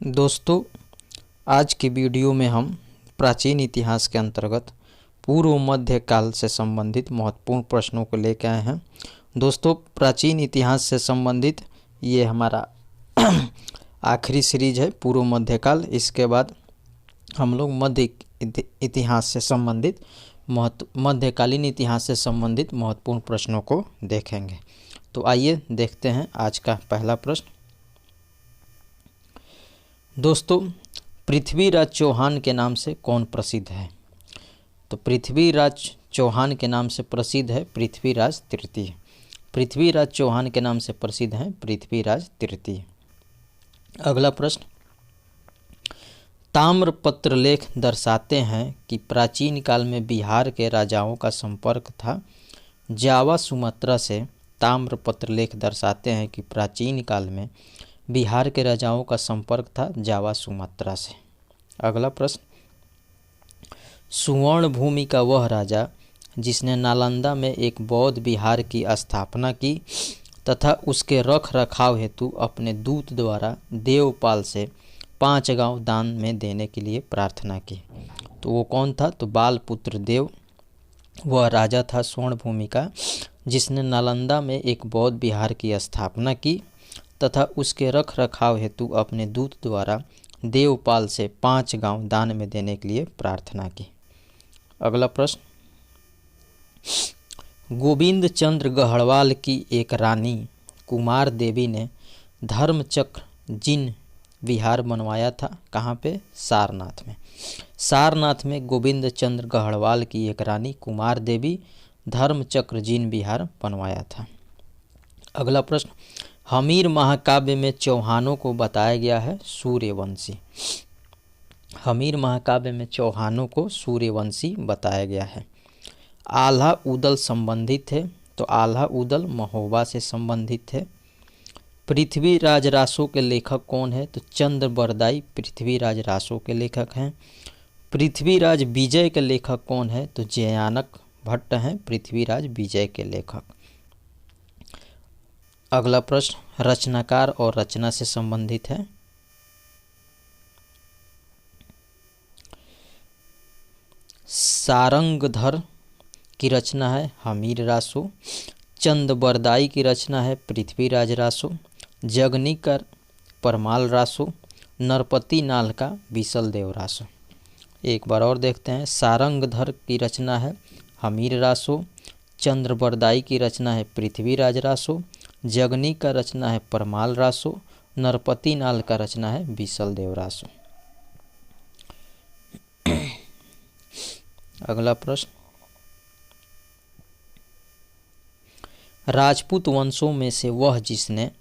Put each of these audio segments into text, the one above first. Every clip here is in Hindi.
दोस्तों, आज की वीडियो में हम प्राचीन इतिहास के अंतर्गत पूर्व मध्य काल से संबंधित महत्वपूर्ण प्रश्नों को लेकर आए हैं। दोस्तों, प्राचीन इतिहास से संबंधित ये हमारा आखिरी सीरीज है पूर्व मध्य काल। इसके बाद हम लोग मध्य इतिहास से संबंधित मध्यकालीन इतिहास से संबंधित महत्वपूर्ण प्रश्नों को देखेंगे। तो आइए देखते हैं आज का पहला प्रश्न। दोस्तों, पृथ्वीराज चौहान के नाम से कौन प्रसिद्ध है? तो पृथ्वीराज चौहान के नाम से प्रसिद्ध है पृथ्वीराज तृतीय। पृथ्वीराज चौहान के नाम से प्रसिद्ध है पृथ्वीराज तृतीय। अगला प्रश्न, ताम्रपत्र लेख दर्शाते हैं कि प्राचीन काल में बिहार के राजाओं का संपर्क था जावा सुमात्रा से। ताम्रपत्र लेख दर्शाते हैं कि प्राचीन काल में बिहार के राजाओं का संपर्क था जावा सुमात्रा से। अगला प्रश्न, सुवर्ण भूमि का वह राजा जिसने नालंदा में एक बौद्ध विहार की स्थापना की तथा उसके रख रखाव हेतु अपने दूत द्वारा देवपाल से 5 गांव दान में देने के लिए प्रार्थना की, तो वो कौन था? तो बालपुत्र देव वह राजा था स्वर्ण भूमि का जिसने नालंदा में एक बौद्ध विहार की स्थापना की तथा उसके रख रखाव हेतु अपने दूत द्वारा देवपाल से 5 गांव दान में देने के लिए प्रार्थना की। अगला प्रश्न, गोविंद चंद्र गढ़वाल की एक रानी कुमार देवी ने धर्मचक्र जिन विहार बनवाया था। कहाँ पे? सारनाथ में। सारनाथ में गोविंद चंद्र गढ़वाल की एक रानी कुमार देवी धर्मचक्र जिन विहार बनवाया था। अगला प्रश्न, हमीर महाकाव्य में चौहानों को बताया गया है सूर्यवंशी। हमीर महाकाव्य में चौहानों को सूर्यवंशी बताया गया है। आल्हा उदल संबंधित है, तो आल्हा उदल महोबा से संबंधित है। पृथ्वीराज रासों के लेखक कौन है? तो चंद्र बरदाई पृथ्वीराज रासों के लेखक हैं। पृथ्वीराज विजय के लेखक कौन है? तो जयानक भट्ट हैं पृथ्वीराज विजय के लेखक। अगला प्रश्न, रचनाकार और रचना से संबंधित है। सारंगधर की रचना है हमीर रासो। चंद बरदाई की रचना है पृथ्वीराज रासो। जगनीकर परमाल रासो। नरपति नाल का बीसल देव रासो। एक बार और देखते हैं। सारंगधर की रचना है हमीर रासो। चंद्र बरदाई की रचना है पृथ्वीराज रासो। जगनी का रचना है परमाल रासो। नरपति नाल का रचना है बीसल देव रासो। अगला प्रश्न, राजपूत वंशों में से वह जिसने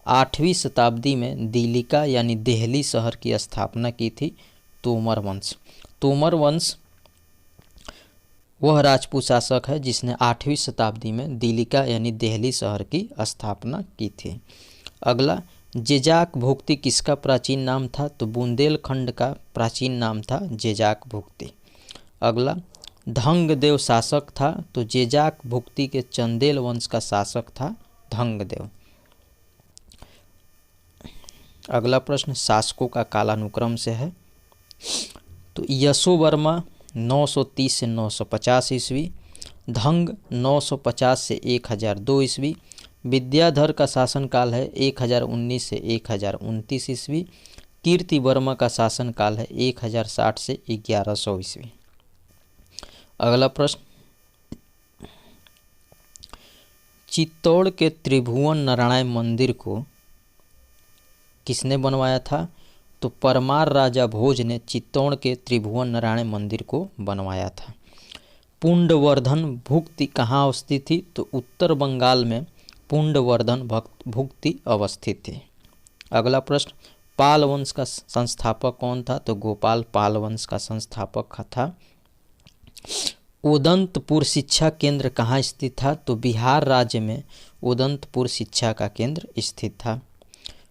8वीं शताब्दी में दिल्लिका यानी दिल्ली शहर की स्थापना की थी। तोमर वंश। तोमर वंश वह राजपूत शासक है जिसने 8वीं शताब्दी में दिल्लिका यानी दिल्ली शहर की स्थापना की थी। अगला, जेजाक भुक्ति किसका प्राचीन नाम था? तो बुंदेलखंड का प्राचीन नाम था जेजाक भुक्ति। अगला, धंगदेव शासक था, तो जेजाक भुक्ति के चंदेल वंश का शासक था धंगदेव। अगला प्रश्न शासकों का कालानुक्रम से है। तो यशोवर्मा 930 से 950 ईस्वी, धंग 950 से 1002 ईस्वी, विद्याधर का शासनकाल है 1019 से 1029 ईस्वी, कीर्ति वर्मा का शासनकाल है 1060 से 1100 ईस्वी। अगला प्रश्न, चित्तौड़ के त्रिभुवन नारायण मंदिर को किसने बनवाया था? तो परमार राजा भोज ने चित्तौड़ के त्रिभुवन नारायण मंदिर को बनवाया था। पुंडवर्धन भुक्ति कहाँ अवस्थित थी? तो उत्तर बंगाल में पुंडवर्धन भुक्ति अवस्थित थी। अगला प्रश्न, पाल वंश का संस्थापक कौन था? तो गोपाल पाल वंश का संस्थापक था। उदंतपुर शिक्षा केंद्र कहाँ स्थित था? तो बिहार राज्य में उदंतपुर शिक्षा का केंद्र स्थित था।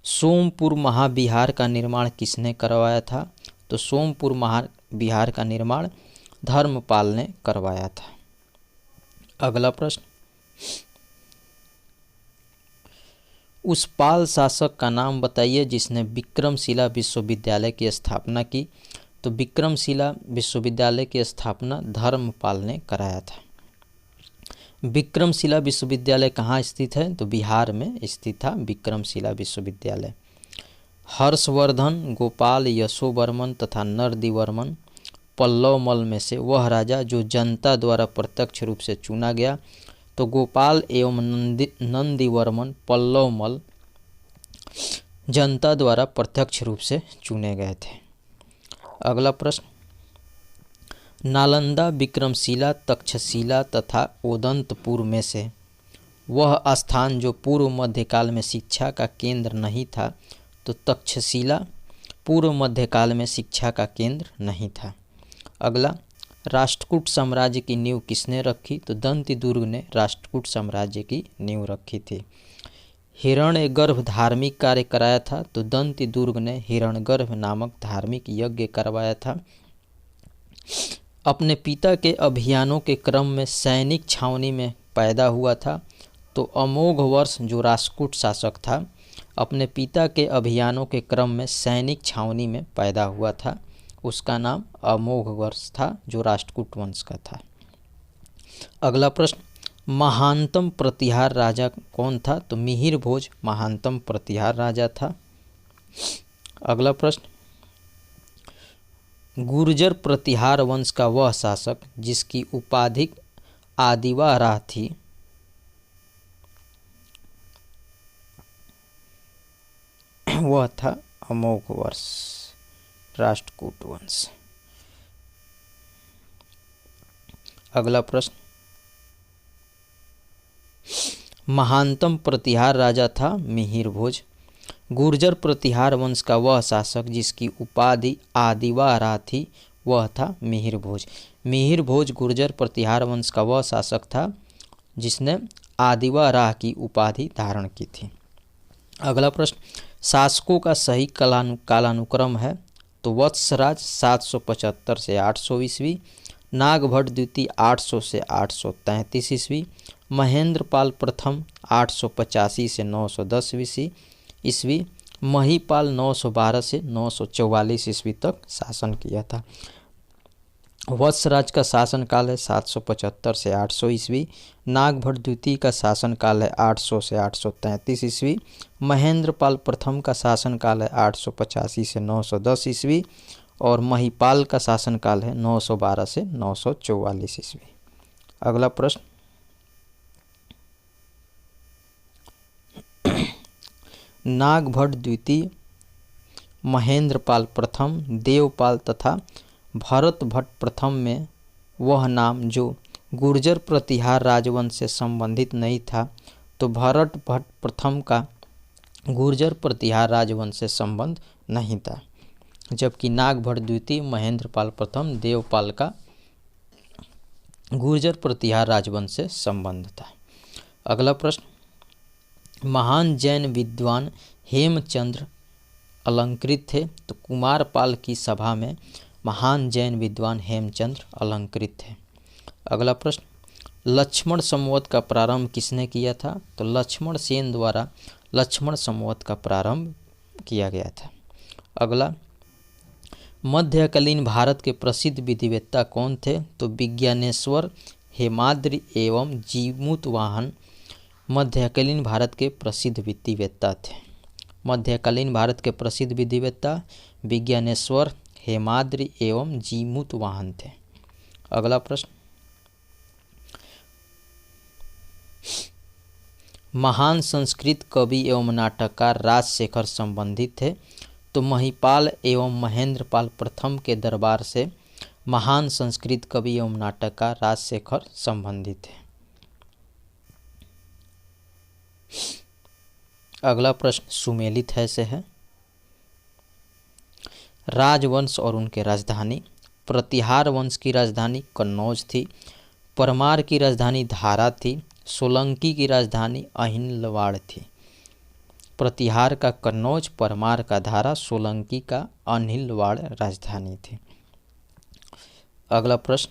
सोमपुर महाविहार का निर्माण किसने करवाया था? तो सोमपुर महाविहार का निर्माण धर्मपाल ने करवाया था। अगला प्रश्न, उस पाल शासक का नाम बताइए जिसने विक्रमशिला विश्वविद्यालय की स्थापना की। तो विक्रमशिला विश्वविद्यालय की स्थापना धर्मपाल ने कराया था। विक्रमशिला विश्वविद्यालय कहाँ स्थित है? तो बिहार में स्थित था विक्रमशिला विश्वविद्यालय। हर्षवर्धन, गोपाल, यशोवर्मन तथा नरदिवर्मन पल्लवमल में से वह राजा जो जनता द्वारा प्रत्यक्ष रूप से चुना गया। तो गोपाल एवं नंदीवर्मन पल्लवमल जनता द्वारा प्रत्यक्ष रूप से चुने गए थे। अगला प्रश्न, नालंदा, विक्रमशिला, तक्षशिला तथा ओदंतपुर में से वह स्थान जो पूर्व मध्यकाल में शिक्षा का केंद्र नहीं था। तो तक्षशिला पूर्व मध्यकाल में शिक्षा का केंद्र नहीं था। अगला, राष्ट्रकूट साम्राज्य की नींव किसने रखी? तो दंतीदुर्ग ने राष्ट्रकूट साम्राज्य की नींव रखी थी। हिरण्यगर्भ धार्मिक कार्य कराया था। तो दंतीदुर्ग ने हिरण्यगर्भ नामक धार्मिक यज्ञ करवाया था। अपने पिता के अभियानों के क्रम में सैनिक छावनी में पैदा हुआ था। तो अमोघवर्ष जो राष्ट्रकूट शासक था, अपने पिता के अभियानों के क्रम में सैनिक छावनी में पैदा हुआ था। उसका नाम अमोघवर्ष था जो राष्ट्रकूट वंश का था। अगला प्रश्न, महानतम प्रतिहार राजा कौन था? तो मिहिर भोज महानतम प्रतिहार राजा था। अगला प्रश्न, गुर्जर प्रतिहार वंश का वह शासक जिसकी उपाधि आदिवा राह थी, वह था अमोघवर्ष राष्ट्रकूट वंश। अगला प्रश्न, महानतम प्रतिहार राजा था मिहिर भोज। गुर्जर प्रतिहार वंश का वह शासक जिसकी उपाधि आदिवा राह थी, वह था मिहिर भोज। मिहिर भोज गुर्जर प्रतिहार वंश का वह शासक था जिसने आदिवा राह की उपाधि धारण की थी। अगला प्रश्न, शासकों का सही कालानुक्रम है। तो वत्सराज 775 से 800 ईस्वी, नागभट्ट द्वितीय 800 से 833 ईस्वी, महेंद्रपाल प्रथम 885 से 910 ईस्वी, महीपाल 912 से 944 ईस्वी तक शासन किया था। वत्सराज का शासनकाल है 775 से 800 ईस्वी, नागभट्ट द्वितीय का शासनकाल है 800 से 833 ईस्वी, महेंद्रपाल प्रथम का शासनकाल है 885 से 910 ईस्वी और महीपाल का शासनकाल है 912 से 944 ईस्वी। अगला प्रश्न, नागभट्ट द्वितीय, महेंद्रपाल प्रथम, देवपाल तथा भरत भट्ट प्रथम में वह नाम जो गुर्जर प्रतिहार राजवंश से संबंधित नहीं था। तो भरत भट्ट प्रथम का गुर्जर प्रतिहार राजवंश से संबंध नहीं था, जबकि नागभट्ट द्वितीय, महेंद्रपाल प्रथम, देवपाल का गुर्जर प्रतिहार राजवंश से संबंध था। अगला प्रश्न, महान जैन विद्वान हेमचंद्र अलंकृत थे। तो कुमारपाल की सभा में महान जैन विद्वान हेमचंद्र अलंकृत थे। अगला प्रश्न, लक्ष्मण संवत का प्रारंभ किसने किया था? तो लक्ष्मण सेन द्वारा लक्ष्मण संवत का प्रारंभ किया गया था। अगला, मध्यकालीन भारत के प्रसिद्ध विधिवेत्ता कौन थे? तो विज्ञानेश्वर, हेमाद्रि एवं जीमूतवाहन मध्यकालीन भारत के प्रसिद्ध विधिवेत्ता थे। मध्यकालीन भारत के प्रसिद्ध विधिवेत्ता विज्ञानेश्वर, हेमाद्रि एवं जीमूतवाहन थे। अगला प्रश्न, महान संस्कृत कवि एवं नाटककार राजशेखर संबंधित थे। तो महीपाल एवं महेंद्रपाल प्रथम के दरबार से महान संस्कृत कवि एवं नाटककार राजशेखर संबंधित थे। अगला प्रश्न सुमेलित है से है, राजवंश और उनके राजधानी। प्रतिहार वंश की राजधानी कन्नौज थी, परमार की राजधानी धारा थी, सोलंकी की राजधानी अहिलवाड़ थी। प्रतिहार का कन्नौज, परमार का धारा, सोलंकी का अहिलवाड़ राजधानी थी। अगला प्रश्न,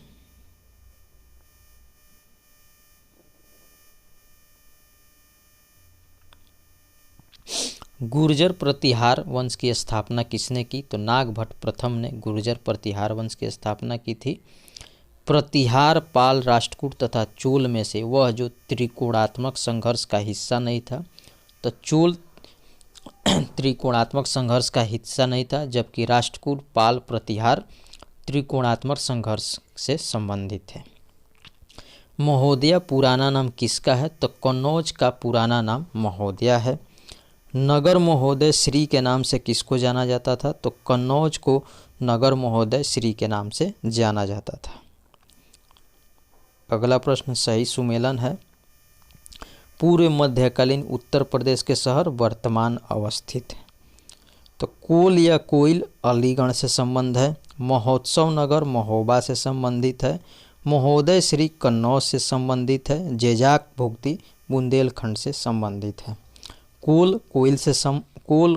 गुर्जर प्रतिहार वंश की स्थापना किसने की? तो नागभट्ट प्रथम ने गुर्जर प्रतिहार वंश की स्थापना की थी। प्रतिहार पाल, राष्ट्रकूट तथा चोल में से वह जो त्रिकोणात्मक संघर्ष का हिस्सा नहीं था। तो चोल त्रिकोणात्मक संघर्ष का हिस्सा नहीं था, जबकि राष्ट्रकूट, पाल, प्रतिहार त्रिकोणात्मक संघर्ष से संबंधित है। महोदया पुराना नाम किसका है? तो कन्नौज का पुराना नाम महोदया है। नगर महोदय श्री के नाम से किसको जाना जाता था? तो कन्नौज को नगर महोदय श्री के नाम से जाना जाता था। अगला प्रश्न सही सुमेलन है। पूर्व मध्यकालीन उत्तर प्रदेश के शहर वर्तमान अवस्थित है। तो कोल या कोइल अलीगढ़ से संबंध है। महोत्सव नगर महोबा से संबंधित है। महोदय श्री कन्नौज से संबंधित है। जेजाक भुक्ति बुंदेलखंड से संबंधित है। कोल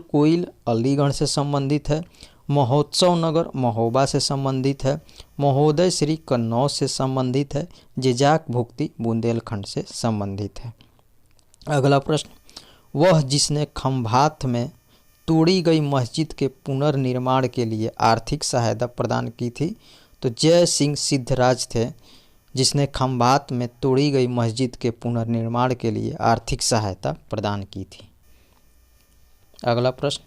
कोइल अलीगढ़ से संबंधित है। महोत्सव नगर महोबा से संबंधित है। महोदय श्री कन्नौज से संबंधित है। जेजाक भुक्ति बुंदेलखंड से संबंधित है। अगला प्रश्न, वह जिसने खंभात में तोड़ी गई मस्जिद के पुनर्निर्माण के लिए आर्थिक सहायता प्रदान की थी। तो जय सिंह सिद्धराज थे जिसने खंभात में तोड़ी गई मस्जिद के पुनर्निर्माण के लिए आर्थिक सहायता प्रदान की थी। अगला प्रश्न,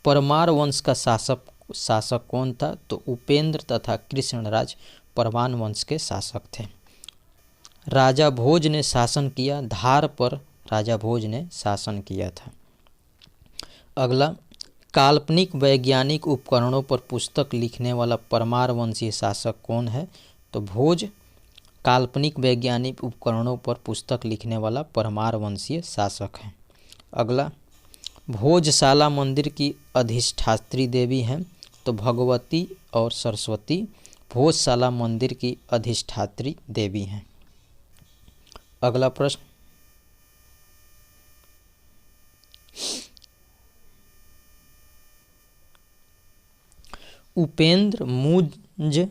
परमार वंश का शासक कौन था? तो उपेंद्र तथा कृष्णराज परमान वंश के शासक थे। राजा भोज ने शासन किया। धार पर राजा भोज ने शासन किया था। अगला, काल्पनिक वैज्ञानिक उपकरणों पर पुस्तक लिखने वाला परमार वंशीय शासक कौन है? तो भोज काल्पनिक वैज्ञानिक उपकरणों पर पुस्तक लिखने वाला परमार वंशीय शासक है। अगला, भोजशाला मंदिर की अधिष्ठात्री देवी हैं। तो भगवती और सरस्वती भोजशाला मंदिर की अधिष्ठात्री देवी हैं। अगला प्रश्न, उपेंद्र, मुंज,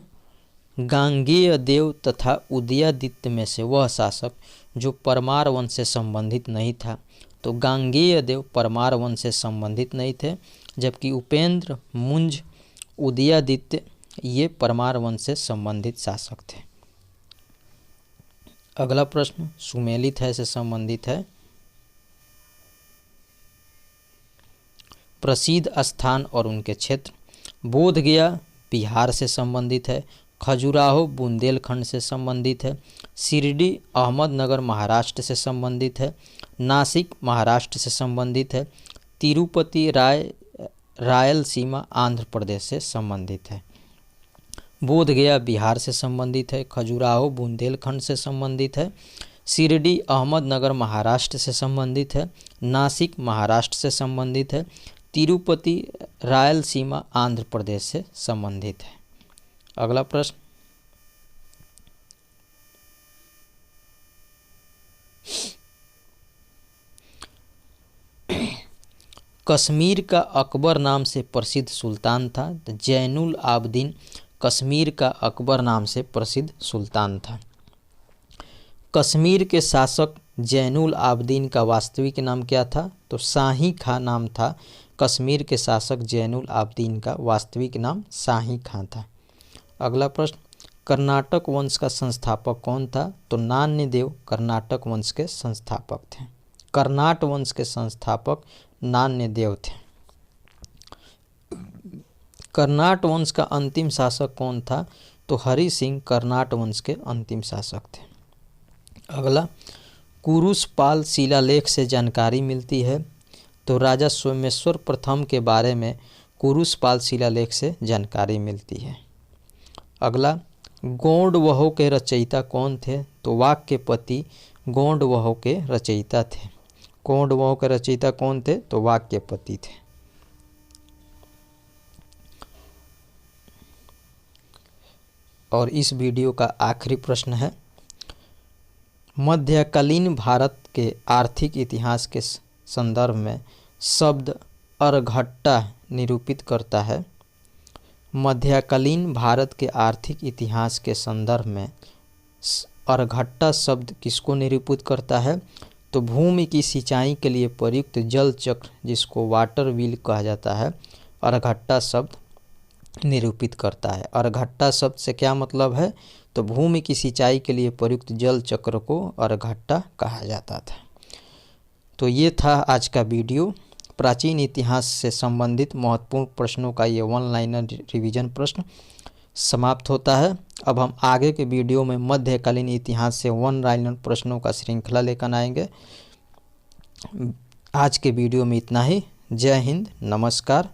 गांगेय देव तथा उदयादित्य में से वह शासक जो परमार वंश से संबंधित नहीं था। तो गांगेय देव परमार वंश से संबंधित नहीं थे, जबकि उपेंद्र, मुंज, उदयादित्य ये परमार वंश से संबंधित शासक थे। अगला प्रश्न सुमेलित है से संबंधित है। प्रसिद्ध स्थान और उनके क्षेत्र। बोधगया बिहार से संबंधित है। खजुराहो बुंदेलखंड से संबंधित है। शिरडी अहमदनगर महाराष्ट्र से संबंधित है। नासिक महाराष्ट्र से संबंधित है। तिरुपति रायलसीमा आंध्र प्रदेश से संबंधित है। बोधगया बिहार से संबंधित है। खजुराहो बुंदेलखंड से संबंधित है। शिरडी अहमदनगर महाराष्ट्र से संबंधित है। नासिक महाराष्ट्र से संबंधित है। तिरुपति रायलसीमा आंध्र प्रदेश से संबंधित है। अगला प्रश्न, कश्मीर का अकबर नाम से प्रसिद्ध सुल्तान था। तो जैनुल आबदीन कश्मीर का अकबर नाम से प्रसिद्ध सुल्तान था। कश्मीर के शासक जैनुल आबदीन का वास्तविक नाम क्या था? तो शाही खां नाम था। कश्मीर के शासक जैनुल आबदीन का वास्तविक नाम शाही खां था। अगला प्रश्न, कर्नाटक वंश का संस्थापक कौन था? तो नान्यदेव कर्नाटक वंश के संस्थापक थे। कर्नाट वंश के संस्थापक नान्यदेव थे। कर्नाट वंश का अंतिम शासक कौन था? तो हरि सिंह कर्नाट वंश के अंतिम शासक थे। अगला, कुरुशपाल शिलालेख से जानकारी मिलती है। तो राजा सोमेश्वर प्रथम के बारे में कुरुशपाल शिलालेख से जानकारी मिलती है। अगला, गोंडवहो के रचयिता कौन थे? तो वाक्यपति गोंडवहो के रचयिता थे। गोंडवहो के रचयिता कौन थे? तो वाक्यपति थे। और इस वीडियो का आखिरी प्रश्न है, मध्यकालीन भारत के आर्थिक इतिहास के संदर्भ में शब्द अर्घट्टा निरूपित करता है। मध्यकालीन भारत के आर्थिक इतिहास के संदर्भ में अर्घट्टा शब्द किसको निरूपित करता है? तो भूमि की सिंचाई के लिए प्रयुक्त जल चक्र जिसको वाटर व्हील कहा जाता है, अर्घट्टा शब्द निरूपित करता है। अर्घट्टा शब्द से क्या मतलब है? तो भूमि की सिंचाई के लिए प्रयुक्त जल चक्र को अर्घट्टा कहा जाता था। तो ये था आज का वीडियो। प्राचीन इतिहास से संबंधित महत्वपूर्ण प्रश्नों का ये वन लाइनर रिवीजन प्रश्न समाप्त होता है। अब हम आगे के वीडियो में मध्यकालीन इतिहास से वन लाइनर प्रश्नों का श्रृंखला लेकर आएंगे। आज के वीडियो में इतना ही। जय हिंद, नमस्कार।